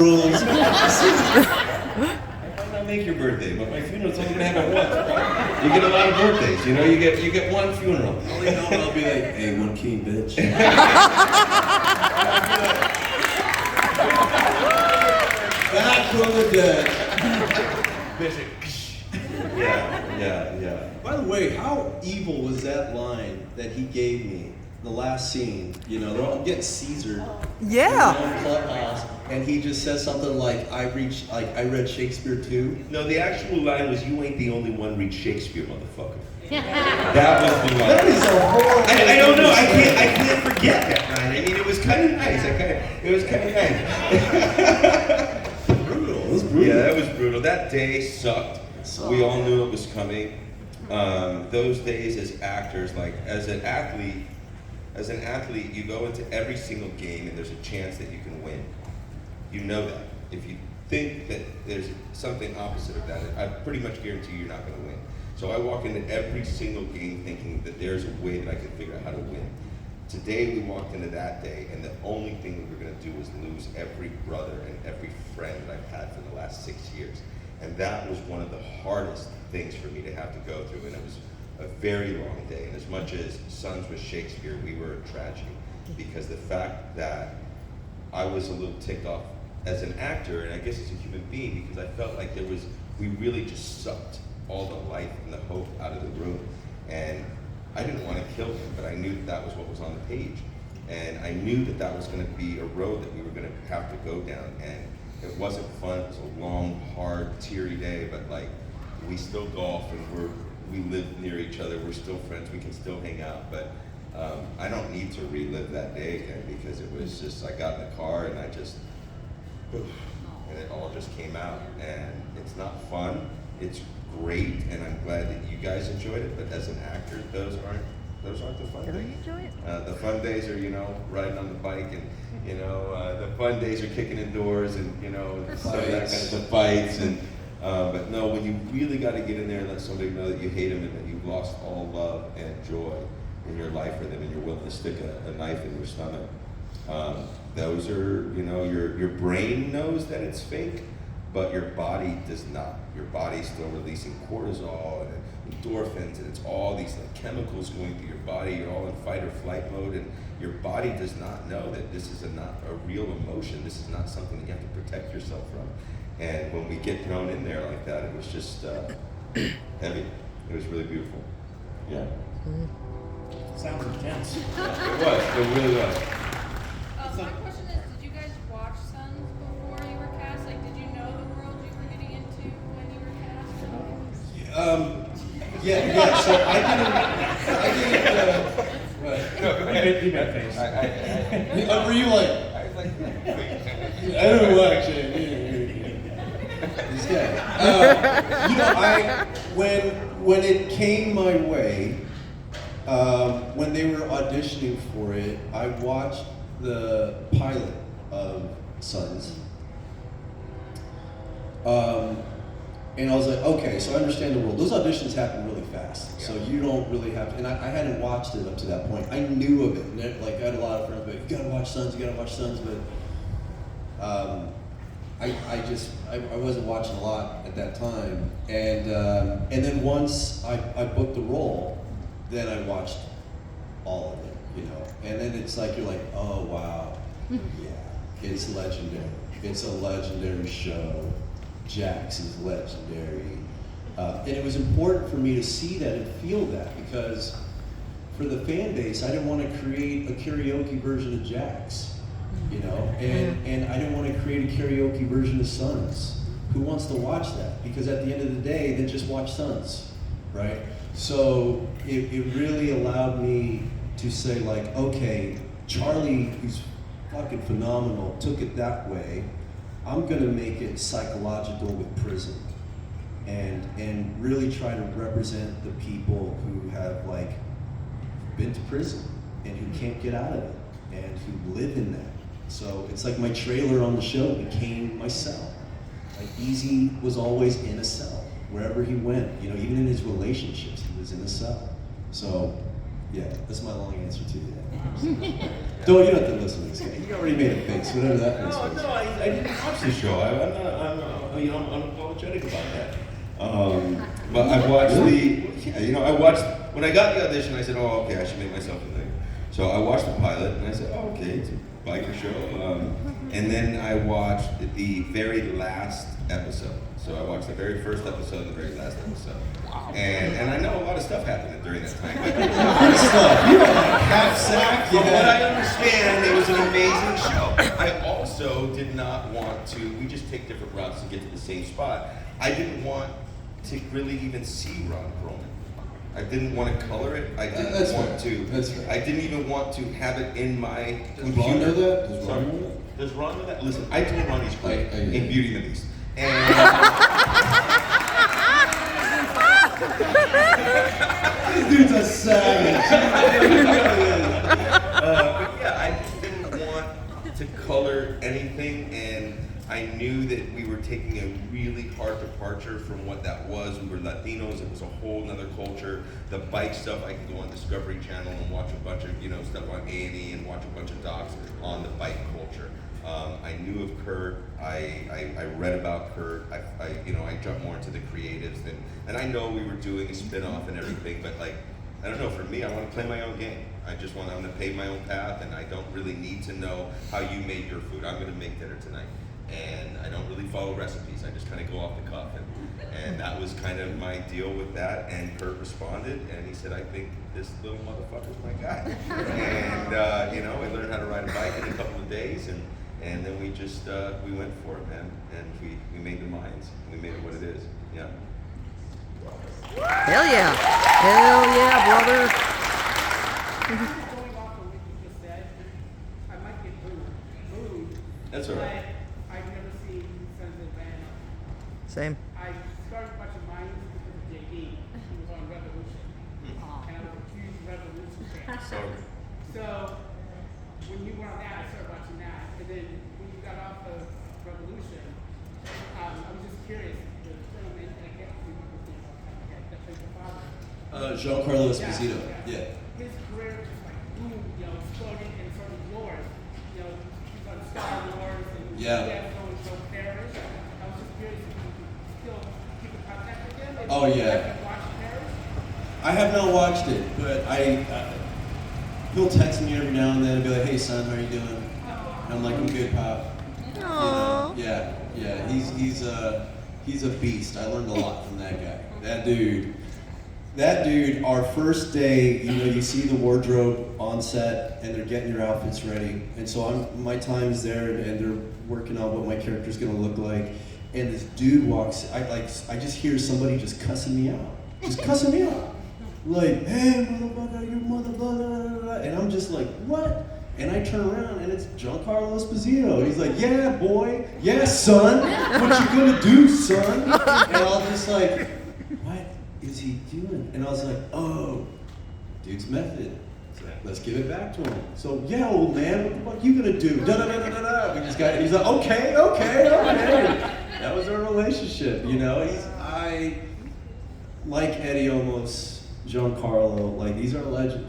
rules. I might not make your birthday, but my funeral's only gonna happen once. Right? You get a lot of birthdays, you know. You get one funeral. All you know, I'll be like, hey, one king, bitch. Back from the dead. Yeah. By the way, how evil was that line that he gave me? The last scene, you know, they're all getting Caesared. Yeah. In their own clubhouse, and he just says something like, I read Shakespeare too. No, the actual line was, "You ain't the only one read Shakespeare, motherfucker." That was the line. That is a horrible. I don't know. I can't forget that line. I mean, it was kind of nice. It was kind of nice. Brutal. It was brutal. Yeah, that was brutal. That day sucked. We all knew it was coming. Those days as actors, like as an athlete, you go into every single game and there's a chance that you can win. You know that. If you think that there's something opposite of that, I pretty much guarantee you're not going to win. So I walk into every single game thinking that there's a way that I can figure out how to win. Today we walked into that day, and the only thing we were going to do was lose every brother and every friend that I've had for the last 6 years. And that was one of the hardest things for me to have to go through, and it was a very long day. And as much as Sons was Shakespeare, we were a tragedy, because the fact that I was a little ticked off as an actor, and I guess as a human being, because I felt like we really just sucked all the life and the hope out of the room. And I didn't want to kill him, but I knew that was what was on the page. And I knew that that was going to be a road that we were going to have to go down. And it wasn't fun. It was a long, hard, teary day, but like, we still golf and we live near each other. We're still friends. We can still hang out. But I don't need to relive that day again, because it was just, I got in the car and and it all just came out. And it's not fun. It's great, and I'm glad that you guys enjoyed it. But as an actor, those aren't the fun days. Did we enjoy it? The fun days are, riding on the bike, and the fun days are kicking in doors, and some of that kind of fights. And but no, when you really got to get in there and let somebody know that you hate them and that you've lost all love and joy in your life for them, and you're willing to stick a knife in your stomach, those are, your brain knows that it's fake, but your body does not. Your body's still releasing cortisol and endorphins, and it's all these chemicals going through your body. You're all in fight or flight mode, and your body does not know that this is not a real emotion. This is not something that you have to protect yourself from. And when we get thrown in there like that, it was just heavy. It was really beautiful. Yeah. Sounds intense. Yeah, it really was. My question is, did you guys watch Sons before you were cast? Like, did you know the world you were getting into when you were cast? Yeah. So I didn't. What? No, he made face. Were you like? I don't know actually. This guy. When it came my way, when they were auditioning for it, I watched the pilot of Sons. And I was like, okay, so I understand the world. Those auditions happen really fast, so you don't really have to, and I hadn't watched it up to that point. I knew of it, and I had a lot of friends, but you gotta watch Sons, but I wasn't watching a lot at that time. And then once I booked the role, then I watched all of it, and then it's like, you're like, oh wow, yeah, it's legendary. It's a legendary show. Jax is legendary. And it was important for me to see that and feel that, because for the fan base, I didn't want to create a karaoke version of Jax, and I didn't want to create a karaoke version of Sons. Who wants to watch that? Because at the end of the day, they just watch Sons, right? So it really allowed me to say, like, okay, Charlie, who's fucking phenomenal, took it that way. I'm gonna make it psychological with prison, and really try to represent the people who have been to prison and who can't get out of it and who live in that. So it's like my trailer on the show became my cell. Like, Easy was always in a cell wherever he went. Even in his relationships, he was in a cell. So yeah, that's my long answer to that. Don't, you don't have to listen to this guy. He already made a face, whatever that face No, was. no, I didn't watch the show. I'm unapologetic about that. But I watched I watched, when I got the audition, I said, oh, okay, I should make myself a thing. So I watched the pilot, and I said, oh, okay, it's a biker show. And then I watched the very last episode. So I watched the very first episode and the very last episode. And I know a lot of stuff happened during that time. But You know, like half sack. from what I understand, it was an amazing show. I also did not want to, we just take different routes to get to the same spot. I didn't want to really even see Ron Perlman. I didn't want to color it. I didn't That's want fair. to. That's fair. I didn't even want to have it in my Does computer. Ron know that? Does Ron Sorry. know that? Does Ron know that? Listen, I told Ron he's great I in Beauty and the Beast. And This dude's a savage. but yeah, I didn't want to color anything, and I knew that we were taking a really hard departure from what that was. We were Latinos, it was a whole nother culture. The bike stuff, I can go on Discovery Channel and watch a bunch of, stuff on A&E and watch a bunch of docs on the bike culture. I knew of Kurt, I read about Kurt, I jumped more into the creatives, and I know we were doing a spin-off and everything, but like, I don't know, for me, I want to play my own game. I'm going to pave my own path, and I don't really need to know how you made your food. I'm going to make dinner tonight. And I don't really follow recipes. I just kind of go off the cuff. And that was kind of my deal with that. And Kurt responded, and he said, I think this little motherfucker's my guy. And, I learned how to ride a bike in a couple of days, and then we just, we went for it, man. And we made the Mayans. We made it what it is. Yeah. Hell yeah. Hell yeah, brother. Going off of what you just said, I might get booed. That's all right. But I've never seen Sons of Band. Same. I started watching Mayans because of JD. He was on Revolution. And I was a huge Revolution fan. So when you were on that, I started watching that. And then when you got off of Revolution, I was just curious. The gentleman, and I can't remember his name off the top of my head, that plays the father. Giancarlo Esposito. Yeah. His career just like boom, exploded and sort of yours. He's on Star Wars and Yeah. he has his own show Paris. I was just curious if you could still keep in contact with him. Oh, yeah. Have you watched Paris? I have not watched it, but he'll text me every now and then and be like, "Hey son, how you doing?" And I'm like, "I'm good, pop." Aww. Yeah. He's a beast. I learned a lot from that guy. That dude. Our first day, you see the wardrobe on set, and they're getting your outfits ready, and so my time's there, and they're working on what my character's gonna look like, and this dude walks. I just hear somebody just cussing me out. Like, hey, motherfucker, you motherfucker. And I'm just like, what? And I turn around, and it's Giancarlo Esposito. And he's like, yeah, boy. Yeah, son. What you gonna do, son? And I was just like, what is he doing? And I was like, oh, dude's method. So let's give it back to him. So, yeah, old man, what the fuck you gonna do? Da-da-da-da-da-da. We just got, he's like, okay. That was our relationship, I like Eddie almost. Giancarlo, like these are legends.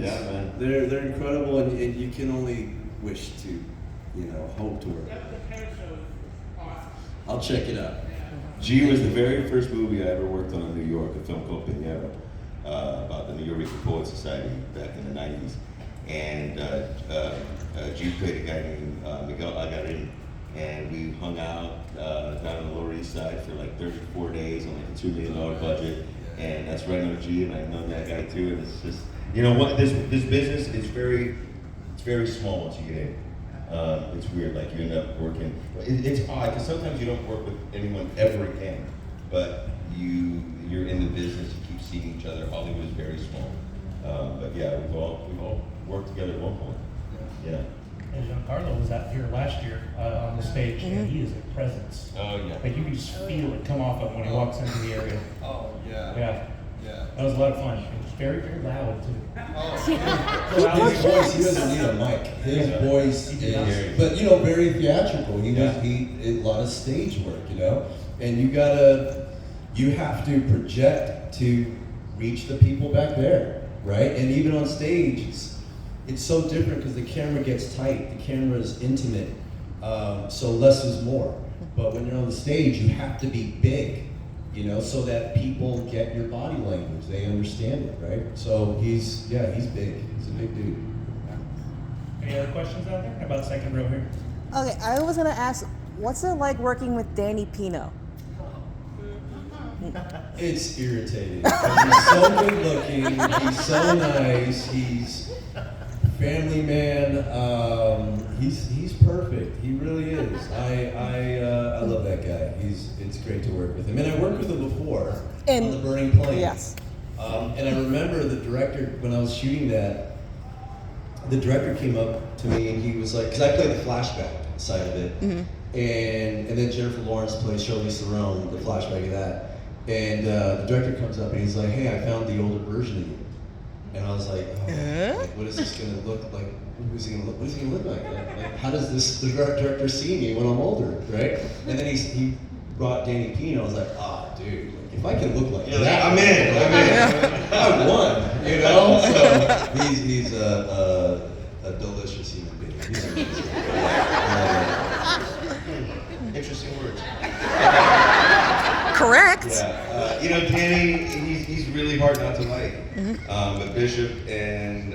Yeah, man. They're incredible, and you can only wish to, hope to work. The Paris show is awesome. I'll check it out. G was the very first movie I ever worked on in New York, a film called Pinero, about the New York Poet Society back in the 90s. And G played a guy named Miguel Agarin, and we hung out down on the Lower East Side for like 34 days on like a $2 million budget. And that's right on G, and I've known that guy too. And it's just, this business is very small once you get in. It's weird, like you end up working. It's odd because sometimes you don't work with anyone ever again, but you're in the business. You keep seeing each other. Hollywood is very small, but yeah, we've all worked together at one point. Yeah. And Giancarlo was out here last year on the stage, and he is a presence. Oh yeah. Like you can just feel it come off him when he walks into the area. Oh Yeah, that was a lot of fun. It was very, very loud too. His voice, he doesn't need a mic. His voice is, but very theatrical. He a lot of stage work, and you have to project to reach the people back there, right? And even on stage, it's so different because the camera gets tight, the camera is intimate, so less is more. But when you're on the stage, you have to be big, you know, so that people get your body language, they understand it, right? So he's big, he's a big dude. Any other questions out there about second row here? Okay, I was gonna ask, what's it like working with Danny Pino? It's irritating. 'Cause he's so good looking, he's so nice, he's family man, he's perfect. He really is. I love that guy. It's great to work with him. And I worked with him before on The Burning Plain. Yes. And I remember the director, when I was shooting that, the director came up to me and he was like, because I played the flashback side of it, and then Jennifer Lawrence plays Charlize Theron, the flashback of that. And the director comes up and he's like, hey, I found the older version of you. And I was like, oh, like, what is this gonna look like? What is he gonna look like? Like, how does the director see me when I'm older, right? And then he brought Danny Pino. I was like, dude, like, if I can look like that, I'm in. I won, you know. So he's a delicious human being. He's amazing. Interesting words. Correct. Yeah, you know, Danny, he's really hard not to like. But Bishop and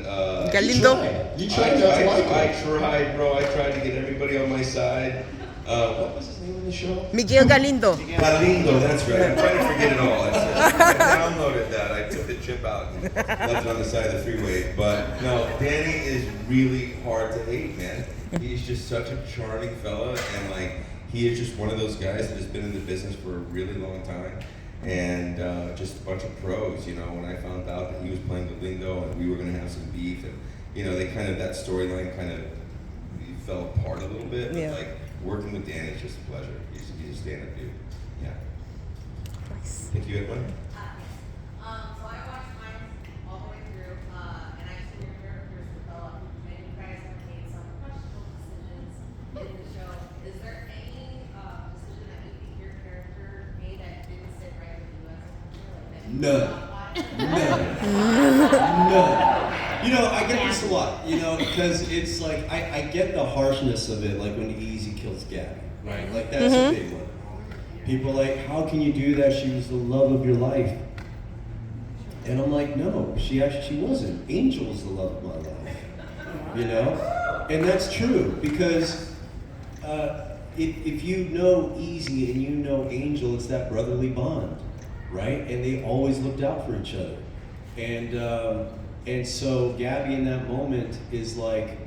Galindo. You tried not to like him. I tried, bro. I tried to get everybody on my side. What was his name in the show? Miguel Galindo. Galindo, that's right. I'm trying to forget it all. I downloaded that. I took the chip out and left it on the side of the freeway. But no, Danny is really hard to hate, man. He's just such a charming fella, and like he is just one of those guys that has been in the business for a really long time, and just a bunch of pros. You know, when I found out that he was playing Galindo and we were going to have some beef, and you know, that storyline kind of fell apart a little bit. Yeah. But like working with Danny is just a pleasure. He's a stand-up dude. Yeah. Nice. Think you had one? So I watched mine all the way through, and I've seen your characters develop, and you guys have made some questionable decisions in the show. Is there any decision that you think your character made that didn't sit right with you as a character? Like that you None. None. You know, I get this a lot, you know, because it's like, I get the harshness of it, like when Easy kills Gabby, right? Like, that's a big one. People are like, how can you do that? She was the love of your life. And I'm like, no, she wasn't. Angel was the love of my life, you know? And that's true, because if you know Easy and you know Angel, it's that brotherly bond, right? And they always looked out for each other. And so Gabby in that moment is like,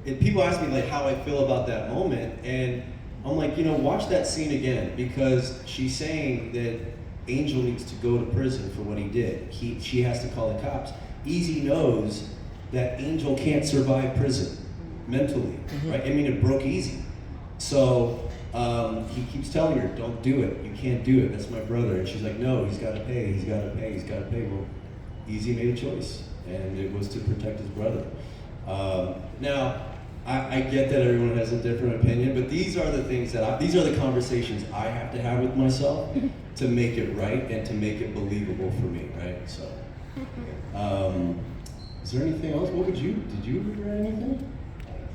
people ask me like how I feel about that moment, and I'm like, you know, watch that scene again, because she's saying that Angel needs to go to prison for what he did. She has to call the cops. Easy knows that Angel can't survive prison mentally, right? I mean, it broke Easy. So he keeps telling her, don't do it. You can't do it. That's my brother. And she's like, no, he's got to pay. He's got to pay. He's got to pay. Well, Easy made a choice, and it was to protect his brother. Now, I get that everyone has a different opinion, but these are the things these are the conversations I have to have with myself to make it right and to make it believable for me, right? So, is there anything else? Did you regret anything?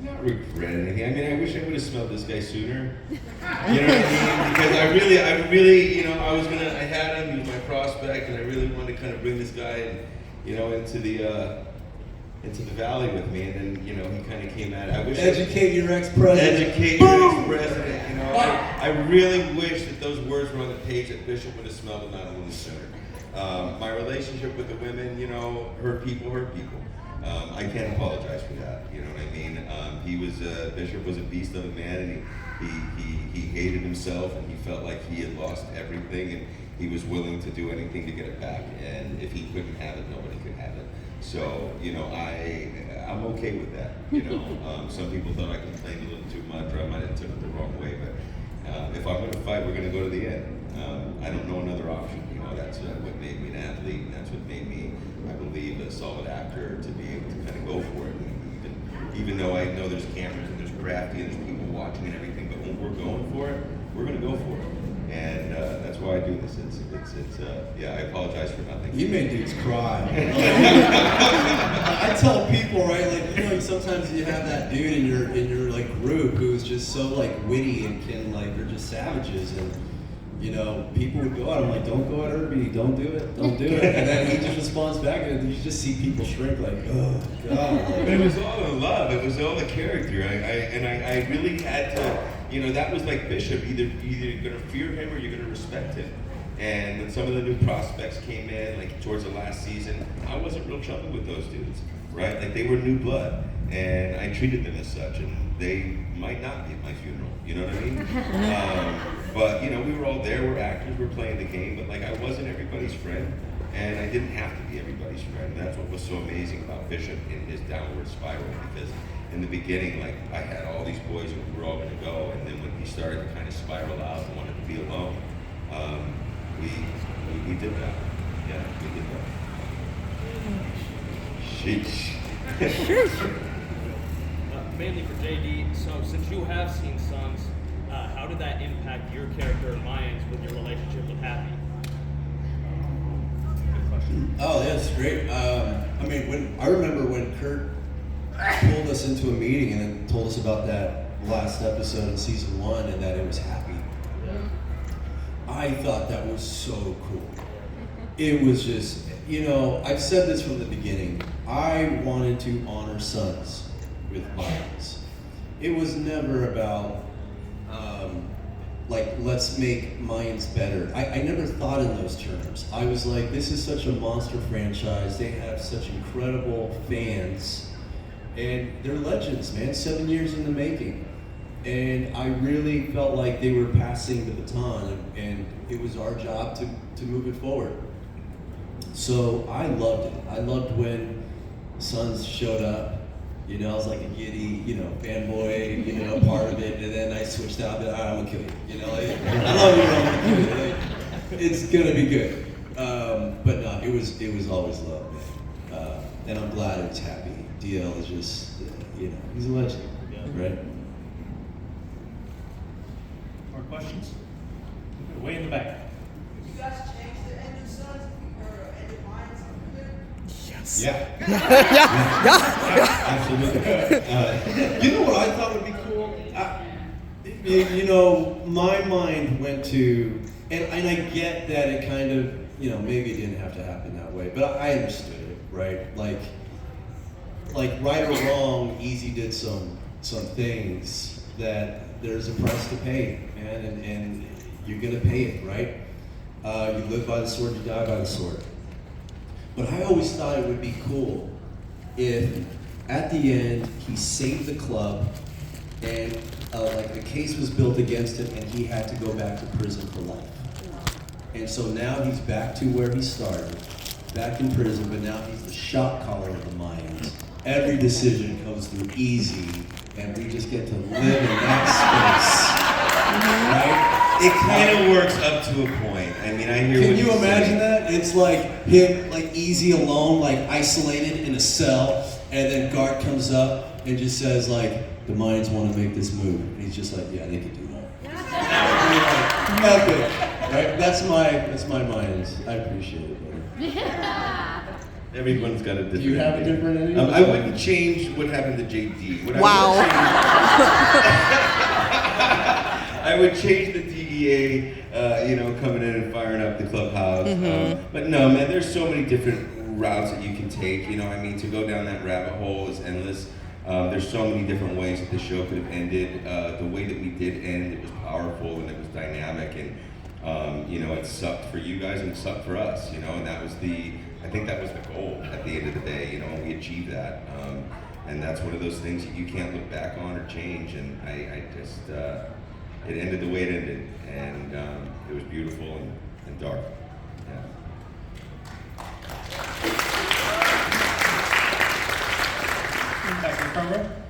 Not regret anything. I mean, I wish I would have smelled this guy sooner. You know what I mean? Because I really, you know, I had him, he was my prospect, and I really wanted to kind of bring this guy, you know, into the valley with me, and then, you know, he kind of came at it. Educate your ex-president. Educate your ex-president, you know. I really wish that those words were on the page that Bishop would have smelled them out a little sooner. My relationship with the women, you know, hurt people. I can't apologize for that, you know what I mean? Bishop was a beast of a man, and he hated himself, and he felt like he had lost everything, and he was willing to do anything to get it back, and if he couldn't have it, nobody could have it. So, you know, I'm okay with that, you know. Some people thought I complained a little too much, or I might have took it the wrong way, but if I'm gonna fight, we're gonna go to the end. I don't know another option, you know. That's what made me an athlete, and that's what made me, I believe, a solid actor, to be able to kind of go for it. Even though I know there's cameras and there's crafty and there's people watching and everything, but when we're going for it, we're gonna go for it. And that's why I do this. Yeah, I apologize for nothing. You made dudes cry. I tell people, right, like, you know, sometimes you have that dude in your like group who's just so like witty and can like, they're just savages, and you know, people would go out, I'm like, don't go at Irby, don't do it. And then he just responds back, and you just see people shrink like, oh God. But it was all in love. It was all the character. I really had to, you know, that was like Bishop. Either you're gonna fear him or you're gonna respect him. And when some of the new prospects came in, like towards the last season, I wasn't real chummy with those dudes, right? Like they were new blood, and I treated them as such, and they might not be at my funeral. You know what I mean? But you know, we were all there. We're actors. We're playing the game. But like, I wasn't everybody's friend, and I didn't have to be everybody's friend. That's what was so amazing about Bishop in his downward spiral. Because in the beginning, like I had all these boys and we were all going to go, and then when he started to kind of spiral out and wanted to be alone, we did that. Yeah, we did that. Sheesh. Mainly for JD, so since you have seen Sons, how did that impact your character in Mayans with your relationship with Happy? Good question. Oh, that's great. I mean, I remember when Kurt pulled us into a meeting and then told us about that last episode in season 1 and that it was Happy. I thought that was so cool. It was just, you know, I've said this from the beginning. I wanted to honor Sons with Mayans. It was never about like, let's make Mayans better. I never thought in those terms. I was like, this is such a monster franchise. They have such incredible fans, and they're legends, man. 7 years in the making. And I really felt like they were passing the baton, and it was our job to move it forward. So I loved it. I loved when Sons showed up. You know, I was like a giddy, you know, fanboy, you know, part of it, and then I switched out to, I'm gonna kill you, you know, like, I love you, I'm gonna kill you, like, it's gonna be good. But no, it was always love, man. And I'm glad it's Happy. DL is just, you know, he's a legend, right? More questions? Way in the back. Did you guys change the end of Sons or end of Mayans after there? Yes. Yeah. Absolutely. You know what I thought would be cool? You know, my mind went to, and I get that it kind of, you know, maybe it didn't have to happen that way, but I understood it, right? Like right or wrong, Easy did some things that there's a price to pay, man, and you're gonna pay it, right? You live by the sword, you die by the sword. But I always thought it would be cool if at the end he saved the club and like the case was built against him and he had to go back to prison for life. And so now he's back to where he started, back in prison, but now he's the shot caller of the Mayans. Every decision comes through easy, and we just get to live in that space, right? It kind of works up to a point. I mean, I hear. Can you imagine that? It's like him, like Easy alone, like isolated in a cell, and then Gart comes up and just says, like, the Mayans want to make this move. And he's just like, yeah, they can do that. Epic, right? That's my Mayans. I appreciate it, brother. Everyone's got a different. Do you have a different ending? I wouldn't change what happened to JD. Wow. I would change the DEA, you know, coming in and firing up the clubhouse. But no, man, there's so many different routes that you can take. You know, I mean, to go down that rabbit hole is endless. There's so many different ways that the show could have ended. The way that we did end, it was powerful and it was dynamic, and you know, it sucked for you guys and it sucked for us. You know, and that was I think that was the goal at the end of the day. You know, and we achieved that. And that's one of those things that you can't look back on or change. And I just, it ended the way it ended, and it was beautiful and dark. Yeah.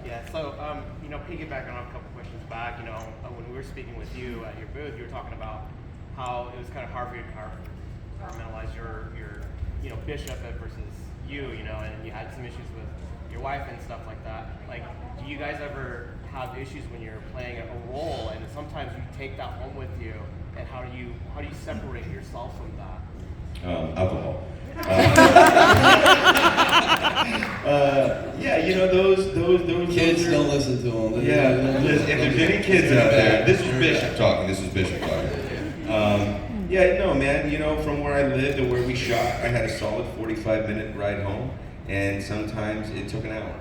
Yeah, so, you know, piggybacking on a couple questions back, you know, when we were speaking with you at your booth, you were talking about how it was kind of hard for you to compartmentalize your you know, Bishop versus you know, and you had some issues with your wife and stuff like that. Like, do you guys ever have issues when you're playing a role, and sometimes you take that home with you, and how do you separate yourself from that? Alcohol. Yeah, you know those Kids are- don't listen to them. Yeah, if there's any kids out there, this is Bishop talking. Yeah, no, man. You know, from where I lived and where we shot, I had a solid 45-minute ride home, and sometimes it took an hour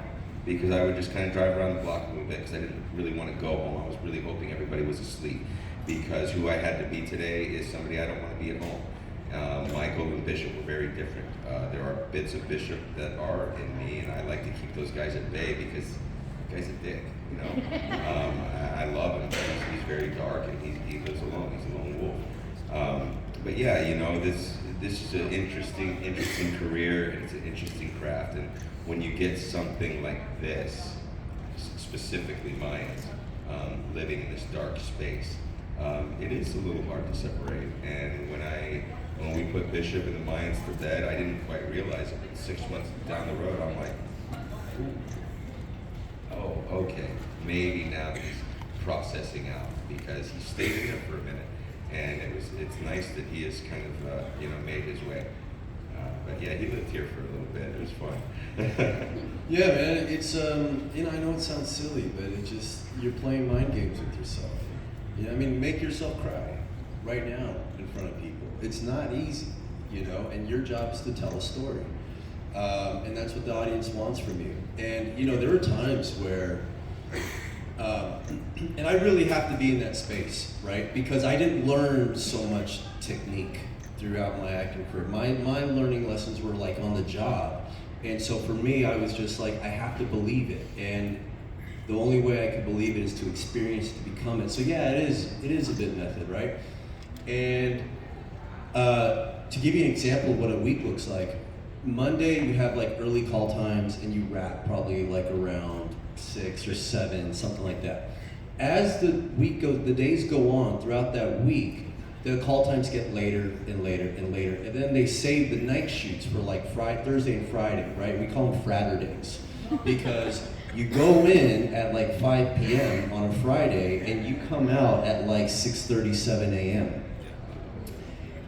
because I would just kind of drive around the block a little bit because I didn't really want to go home. I was really hoping everybody was asleep because who I had to be today is somebody I don't want to be at home. Michael and Bishop were very different. There are bits of Bishop that are in me, and I like to keep those guys at bay because the guy's a dick, you know. I love him. He's very dark, and he lives alone. He's a lone wolf. But yeah, you know, this is an interesting career, and it's an interesting craft. And when you get something like this, specifically Mayans, living in this dark space, it is a little hard to separate. And when we put Bishop and the Mayans to bed, I didn't quite realize it. But 6 months down the road, I'm like, oh, okay, maybe now he's processing out because he stayed in there for a minute, and it's nice that he has kind of made his way. But yeah, he lived here for a little bit. It was fun. Yeah, man. It's I know it sounds silly, but it just you're playing mind games with yourself. You know, I mean, make yourself cry right now in front of people. It's not easy, you know, and your job is to tell a story. And that's what the audience wants from you. And, you know, there are times where, and I really have to be in that space, right? Because I didn't learn so much technique throughout my acting career. My learning lessons were like on the job. And so for me, I was just like, I have to believe it. And the only way I could believe it is to experience it, to become it. So yeah, it is a bit method, right? And to give you an example of what a week looks like, Monday you have like early call times and you wrap probably like around 6 or 7, something like that. As the week goes, the days go on throughout that week, the call times get later and later and later, and then they save the night shoots for like Thursday and Friday, right? We call them Fraturdays because you go in at like 5 p.m. on a Friday and you come out at like 6:37 a.m.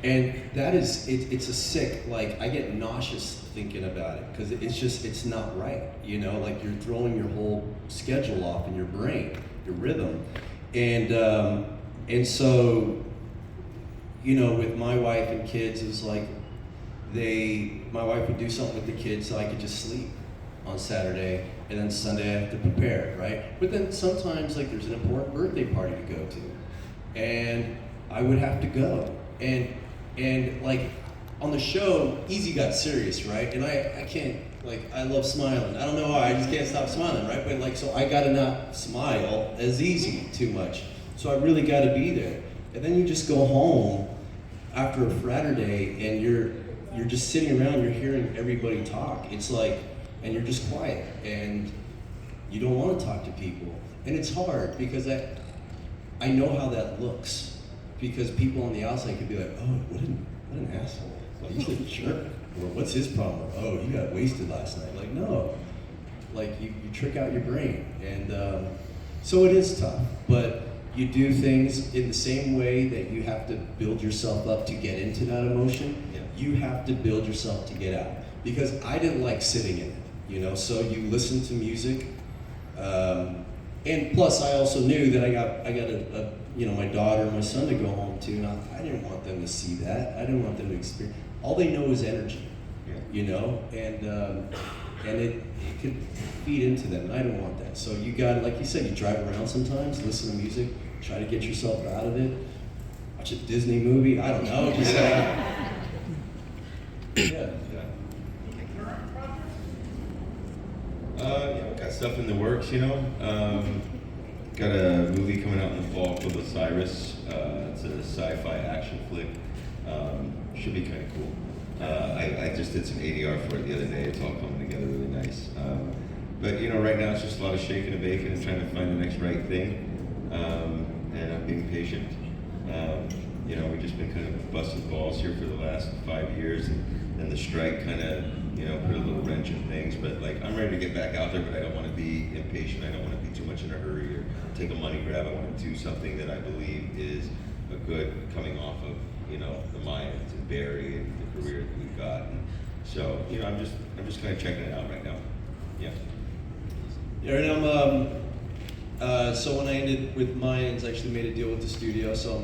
And that is, it's a sick, like I get nauseous thinking about it because it's not right, you know, like you're throwing your whole schedule off in your brain, your rhythm. And so, you know, with my wife and kids, it was like my wife would do something with the kids so I could just sleep on Saturday, and then Sunday I have to prepare, right? But then sometimes like there's an important birthday party to go to, and I would have to go. And like on the show, Easy got serious, right? And I can't, like, I love smiling. I don't know why, I just can't stop smiling, right? But like, so I gotta not smile as easy too much. So I really gotta be there. And then you just go home after a Saturday and you're just sitting around, you're hearing everybody talk. It's like, and you're just quiet and you don't want to talk to people. And it's hard because I know how that looks. Because people on the outside could be like, oh, what an asshole. Like, he's a jerk. Or what's his problem? Oh, you got wasted last night. Like, no. Like, you trick out your brain. And so it is tough. But you do things in the same way that you have to build yourself up to get into that emotion. Yeah. You have to build yourself to get out. Because I didn't like sitting in it, you know? So you listen to music. And plus, I also knew that I got my daughter and my son to go home to, and I didn't want them to see that. I didn't want them to experience. All they know is energy, you know, and it could feed into them. And I didn't want that. So you got, like you said, you drive around sometimes, listen to music, try to get yourself out of it. Watch a Disney movie. I don't know, just yeah. I've got stuff in the works, you know. Got a movie coming out in the fall called Osiris. It's a sci-fi action flick. Should be kind of cool. I just did some ADR for it the other day. It's all coming together really nice. But you know, right now it's just a lot of shaking and baking and trying to find the next right thing. And I'm being patient. You know, we've just been kind of busting balls here for the last 5 years, and and the strike kind of, put a little wrench in things. But like, I'm ready to get back out there, but I don't want to be impatient. I don't want to be too much in a hurry or take a money grab. I want to do something that I believe is a good coming off of, the Mayans and Barry and the career that we've got. And so, I'm just kind of checking it out right now. Yeah. Yeah, and so when I ended with Mayans, I actually made a deal with the studio. So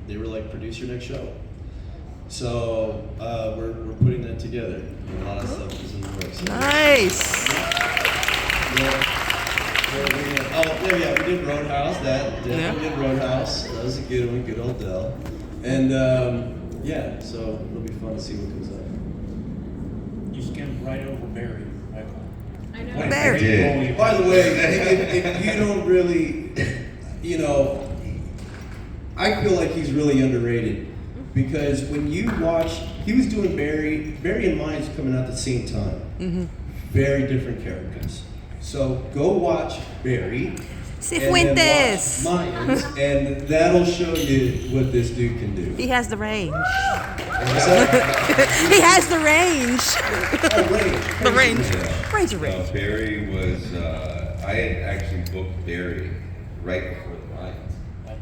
they were like, produce your next show. So we're putting that together. And a lot of stuff is in the works. Nice. We did Roadhouse. We did Roadhouse. That was a good one, good old Dell. And so it'll be fun to see what comes up. You skimmed right over Barry, Michael. I know. Barry. I did. By the way, if you don't really, I feel like he's really underrated because when you watch, he was doing Barry and Mayans coming out at the same time. Mm-hmm. Very different characters. So go watch Barry. Cifuentes. And then watch Mayans, and that'll show you what this dude can do. He has the range. What's that? He has the range. Oh, range. The range. Yeah. Range of range. Barry was, I had actually booked Barry right before the Mayans.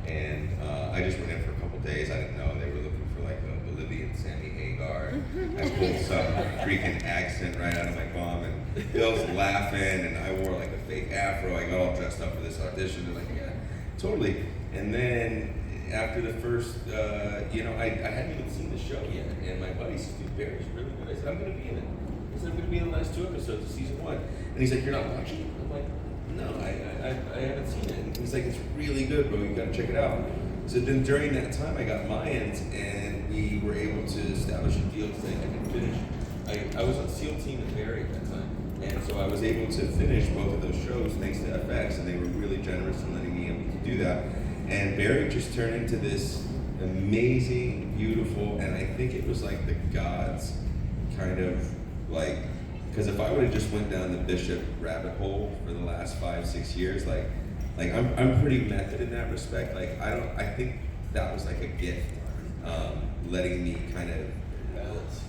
And I just went in for a couple days. I didn't know they were looking for like a Bolivian Sammy Hagar. I pulled some freaking accent right out of my bomb, and Bill's laughing, and I wore like a fake afro. I got all dressed up for this audition. They're like, yeah, totally. And then after the first, I hadn't even seen the show yet, and my buddy said, dude, Barry's really good. I said, I'm going to be in it. I said, I'm going to be in the last 2 episodes of season 1. And he's like, you're not watching it? I'm like, no, I haven't seen it. And he's like, it's really good, bro. You got to check it out. So then during that time, I got Mayans, and we were able to establish a deal so I could finish. I was on SEAL team at Barry at that time, and so I was able to finish both of those shows thanks to FX, and they were really generous in letting me able to do that. And Barry just turned into this amazing, beautiful, and I think it was like the gods kind of like, because if I would have just went down the Bishop rabbit hole for the last 5-6 years, like I'm pretty method in that respect. I think that was like a gift, letting me kind of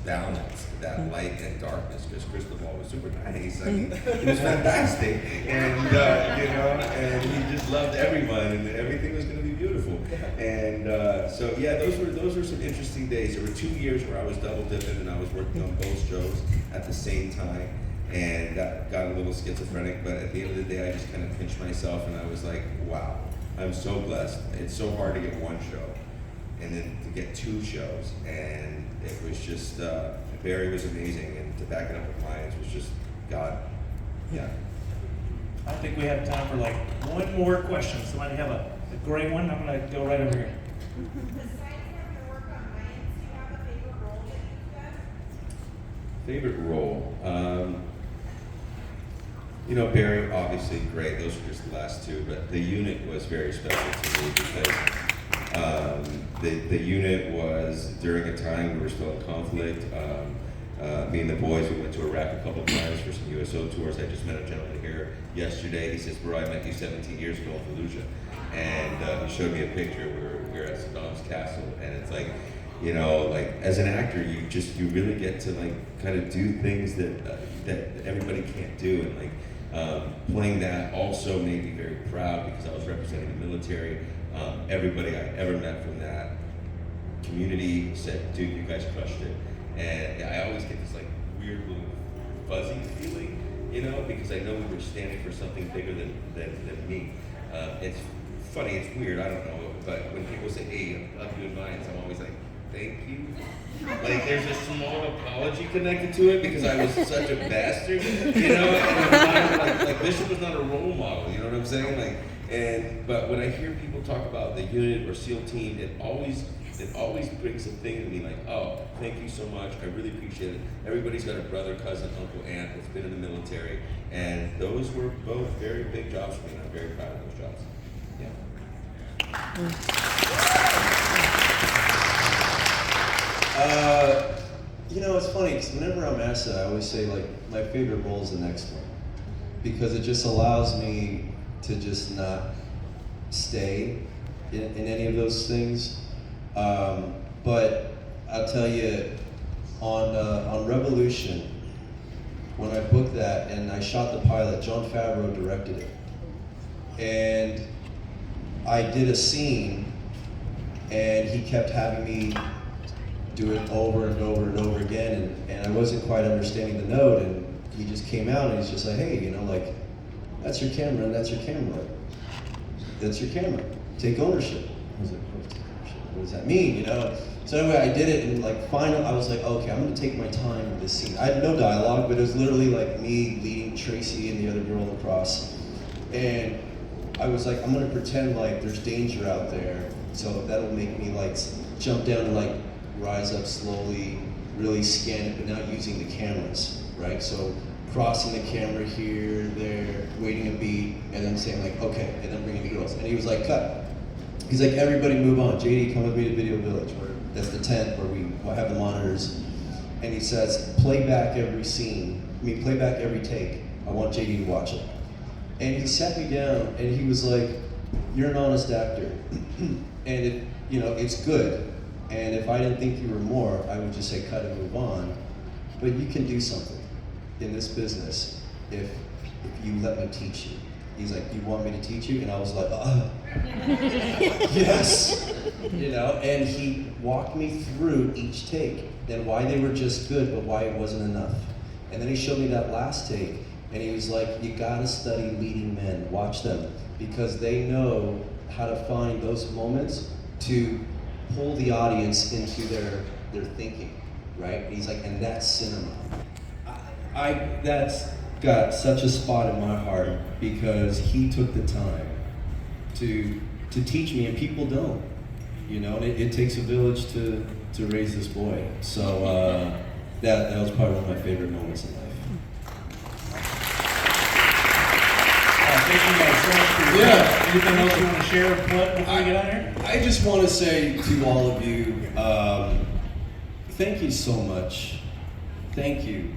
balance that light and darkness, because Cristobal was super nice. I mean, he was fantastic, and and he just loved everyone, and everything was going to be beautiful. And so yeah, those were some interesting days. There were 2 years where I was double dipping, and I was working on both shows at the same time, and got a little schizophrenic. But at the end of the day, I just kind of pinched myself, and I was like, wow, I'm so blessed. It's so hard to get one show, and then to get 2 shows, and it was just, Barry was amazing, and to back it up with Mayans was just God. Yeah. I think we have time for like one more question. Somebody have a great one? I'm going to go right over here. Besides having to work on Mayans, do you have a favorite role that you've done? Favorite role? Barry, obviously great. Those are just the last 2, but the unit was very special to me because the unit was during a time we were still in conflict. Me and the boys, we went to Iraq a couple of times for some USO tours. I just met a gentleman here yesterday. He says, bro, I met you 17 years ago in Fallujah. And he showed me a picture. We were at Saddam's castle, and it's like, like as an actor, you really get to like kind of do things that everybody can't do, and like playing that also made me very proud because I was representing the military. Everybody I ever met from that community said, dude, you guys crushed it. And I always get this like weird little fuzzy feeling, because I know we were standing for something bigger than me. It's funny, it's weird, I don't know, but when people say, hey, I love you in Mayans, I'm always like, thank you. Like there's a small apology connected to it because I was such a bastard, and like Bishop was not a role model, you know what I'm saying? But when I hear people talk about the unit or SEAL team, it always brings a thing to me like, oh, thank you so much. I really appreciate it. Everybody's got a brother, cousin, uncle, aunt that's been in the military, and those were both very big jobs for me, and I'm very proud of those jobs. Yeah. It's funny because whenever I'm asked that, I always say like my favorite role is the next one because it just allows me to just not stay in any of those things. But I'll tell you, on Revolution, when I booked that and I shot the pilot, Jon Favreau directed it. And I did a scene and he kept having me do it over and over and over again, and I wasn't quite understanding the note, and he just came out and he's just like, hey, you know, like, that's your camera and that's your camera. That's your camera. Take ownership. I was like, what does that mean, you know? So anyway, I did it, and like finally, I was like, okay, I'm gonna take my time with this scene. I had no dialogue, but it was literally like me leading Tracy and the other girl across. And I was like, I'm gonna pretend like there's danger out there, so that'll make me like jump down and like rise up slowly, really scan it, but now using the cameras, right? So crossing the camera here, there, waiting a beat, and then saying like, okay, and then bringing the girls. And he was like, cut. He's like, everybody move on. JD, come with me to Video Village, where that's the tent where we have the monitors. And he says, play back every scene. Play back every take. I want JD to watch it. And he sat me down and he was like, you're an honest actor. And it's good. And if I didn't think you were more, I would just say cut and move on. But you can do something in this business if you let me teach you. He's like, you want me to teach you? And I was like, yes. You know, and he walked me through each take and why they were just good, but why it wasn't enough. And then he showed me that last take, and he was like, you gotta study leading men, watch them, because they know how to find those moments to pull the audience into their thinking, right? And he's like, and that's cinema. That's got such a spot in my heart because he took the time to teach me, and people don't, you know. And it takes a village to raise this boy. So that was probably one of my favorite moments in life. Thank you guys so much for your time. Anything else you want to share or plug before we get out here? I just want to say to all of you, thank you so much. Thank you.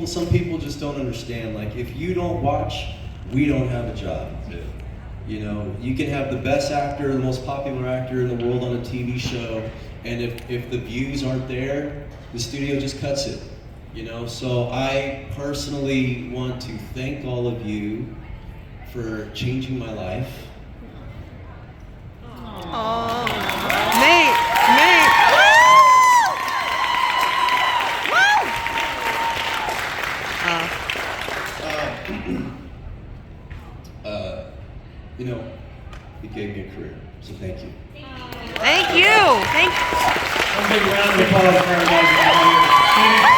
Some people just don't understand. Like, if you don't watch, we don't have a job. You know, you can have the best actor, the most popular actor in the world on a TV show, and if the views aren't there, the studio just cuts it. You know, so I personally want to thank all of you for changing my life. Oh, Nate. You know, it gave me a career, so thank you. Thank you. A big round of applause for our guys.